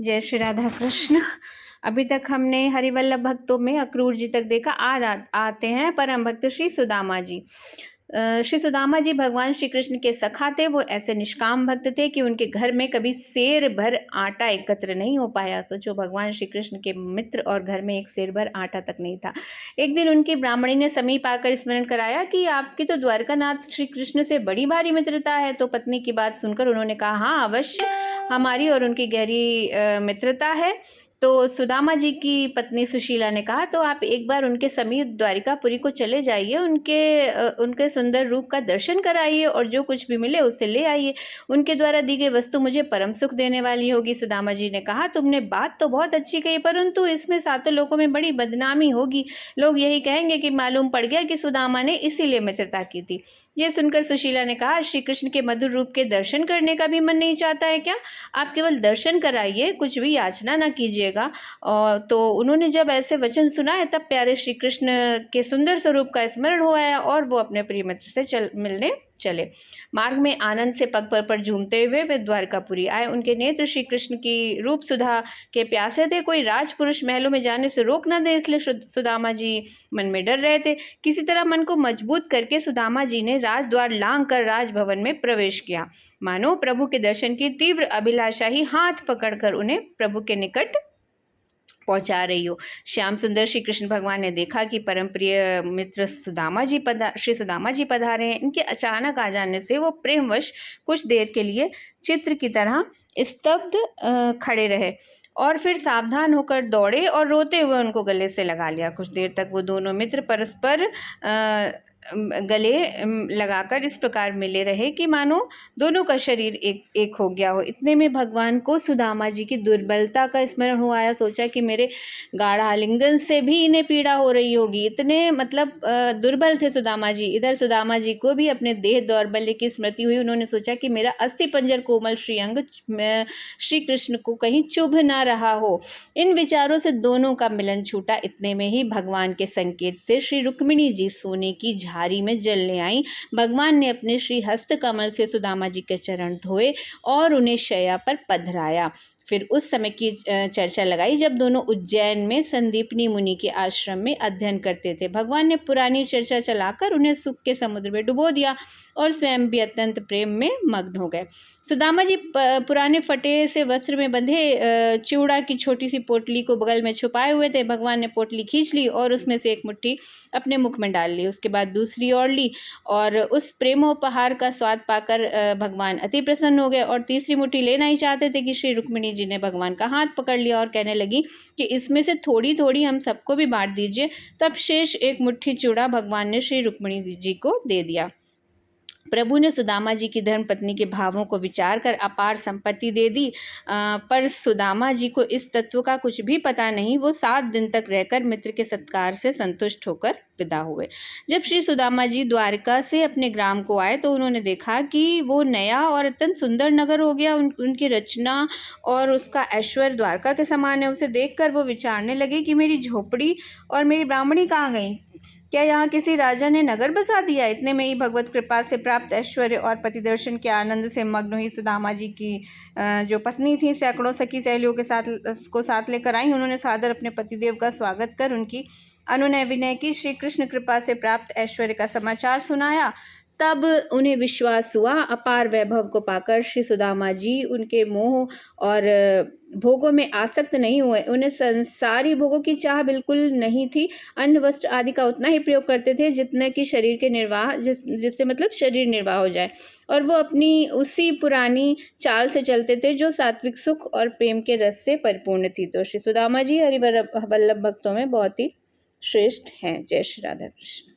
जय श्री राधा कृष्ण। अभी तक हमने हरिवल्लभ भक्तों में अक्रूर जी तक देखा। आज आते हैं परम भक्त श्री सुदामा जी। श्री सुदामा जी भगवान श्री कृष्ण के सखा थे। वो ऐसे निष्काम भक्त थे कि उनके घर में कभी सेर भर आटा एकत्र नहीं हो पाया। सोचो, भगवान श्री कृष्ण के मित्र और घर में एक सेर भर आटा तक नहीं था। एक दिन उनकी ब्राह्मणी ने समीप आकर स्मरण कराया कि आपकी तो द्वारकानाथ श्री कृष्ण से बड़ी भारी मित्रता है। तो पत्नी की बात सुनकर उन्होंने कहा, हाँ अवश्य, हमारी और उनकी गहरी मित्रता है। तो सुदामा जी की पत्नी सुशीला ने कहा, तो आप एक बार उनके समीप द्वारिकापुरी को चले जाइए, उनके सुंदर रूप का दर्शन कराइए और जो कुछ भी मिले उससे ले आइए। उनके द्वारा दी गई वस्तु मुझे परम सुख देने वाली होगी। सुदामा जी ने कहा, तुमने बात तो बहुत अच्छी कही, परंतु इसमें सातों लोगों में बड़ी बदनामी होगी। लोग यही कहेंगे कि मालूम पड़ गया कि सुदामा ने इसीलिए मित्रता की थी। ये सुनकर सुशीला ने कहा, श्री कृष्ण के मधुर रूप के दर्शन करने का भी मन नहीं चाहता है क्या? आप केवल दर्शन कराइए, कुछ भी याचना ना कीजिएगा। और तो उन्होंने जब ऐसे वचन सुनाए तब प्यारे श्री कृष्ण के सुंदर स्वरूप का स्मरण हो आया और वो अपने प्रिय मित्र से मिलने चले। मार्ग में आनंद से पग पर झूमते हुए वे द्वारकापुरी आए। उनके नेत्र श्री कृष्ण की रूप सुधा के प्यासे थे। कोई राजपुरुष महलों में जाने से रोक न दे, इसलिए सुदामा जी मन में डर रहे थे। किसी तरह मन को मजबूत करके सुदामा जी ने राजद्वार लांघ कर राजभवन में प्रवेश किया। मानो प्रभु के दर्शन की तीव्र अभिलाषा ही हाथ पकड़कर उन्हें प्रभु के निकट पहुंचा रही हो। श्याम सुंदर श्री कृष्ण भगवान ने देखा कि परम प्रिय मित्र श्री सुदामा जी पधारे हैं। इनके अचानक आ जाने से वो प्रेमवश कुछ देर के लिए चित्र की तरह स्तब्ध खड़े रहे और फिर सावधान होकर दौड़े और रोते हुए उनको गले से लगा लिया। कुछ देर तक वो दोनों मित्र परस्पर गले लगाकर इस प्रकार मिले रहे कि मानो दोनों का शरीर एक हो गया हो। इतने में भगवान को सुदामा जी की दुर्बलता का स्मरण हो आया। सोचा कि मेरे गाढ़ा आलिंगन से भी इन्हें पीड़ा हो रही होगी। इतने दुर्बल थे सुदामा जी। इधर सुदामा जी को भी अपने देह दौर्बल्य की स्मृति हुई। उन्होंने सोचा कि मेरा अस्थि पंजर कोमल श्रीअंग श्री कृष्ण को कहीं चुभ ना रहा हो। इन विचारों से दोनों का मिलन छूटा। इतने में ही भगवान के संकेत से श्री रुक्मिणी जी सोने की झारी में जलने आई। भगवान ने अपने श्री हस्त कमल से सुदामा जी के चरण धोए और उन्हें शैया पर पधराया। फिर उस समय की चर्चा लगाई जब दोनों उज्जैन में संदीपनी मुनि के आश्रम में अध्ययन करते थे। भगवान ने पुरानी चर्चा चलाकर उन्हें सुख के समुद्र में डुबो दिया और स्वयं भी अत्यंत प्रेम में मग्न हो गए। सुदामा जी पुराने फटे से वस्त्र में बंधे चिवड़ा की छोटी सी पोटली को बगल में छुपाए हुए थे। भगवान ने पोटली खींच ली और उसमें से एक मुट्ठी अपने मुख में डाल ली। उसके बाद दूसरी ओर ली और उस प्रेमोपहार का स्वाद पाकर भगवान अति प्रसन्न हो गए और तीसरी मुट्ठी लेना ही चाहते थे कि श्री रुक्मिणी जी ने भगवान का हाथ पकड़ लिया और कहने लगी कि इसमें से थोड़ी थोड़ी हम सबको भी बांट दीजिए। तब शेष एक मुट्ठी चिवड़ा भगवान ने श्री रुक्मिणी जी को दे दिया। प्रभु ने सुदामा जी की धर्म पत्नी के भावों को विचार कर अपार संपत्ति दे दी, पर सुदामा जी को इस तत्व का कुछ भी पता नहीं। वो 7 दिन तक रहकर मित्र के सत्कार से संतुष्ट होकर विदा हुए। जब श्री सुदामा जी द्वारका से अपने ग्राम को आए तो उन्होंने देखा कि वो नया और अत्यंत सुंदर नगर हो गया। उनकी रचना और उसका ऐश्वर्य द्वारका के समान है। उसे देखकर वो विचारने लगे कि मेरी झोपड़ी और मेरी ब्राह्मणी कहाँ गई? क्या यहाँ किसी राजा ने नगर बसा दिया? इतने में ही भगवत कृपा से प्राप्त ऐश्वर्य और पति दर्शन के आनंद से मग्न हुई सुदामा जी की जो पत्नी थी सैकड़ों सखी सहेलियों के साथ लेकर आई। उन्होंने सादर अपने पतिदेव का स्वागत कर उनकी अनुनय विनय की, श्री कृष्ण कृपा से प्राप्त ऐश्वर्य का समाचार सुनाया। तब उन्हें विश्वास हुआ। अपार वैभव को पाकर श्री सुदामा जी उनके मोह और भोगों में आसक्त नहीं हुए। उन्हें संसारी भोगों की चाह बिल्कुल नहीं थी। अन्न वस्त्र आदि का उतना ही प्रयोग करते थे जितने कि शरीर के निर्वाह जिससे शरीर निर्वाह हो जाए, और वो अपनी उसी पुरानी चाल से चलते थे जो सात्विक सुख और प्रेम के रस से परिपूर्ण थी। तो श्री सुदामा जी हरिवल्लभ भक्तों में बहुत ही श्रेष्ठ हैं। जय श्री राधा कृष्ण।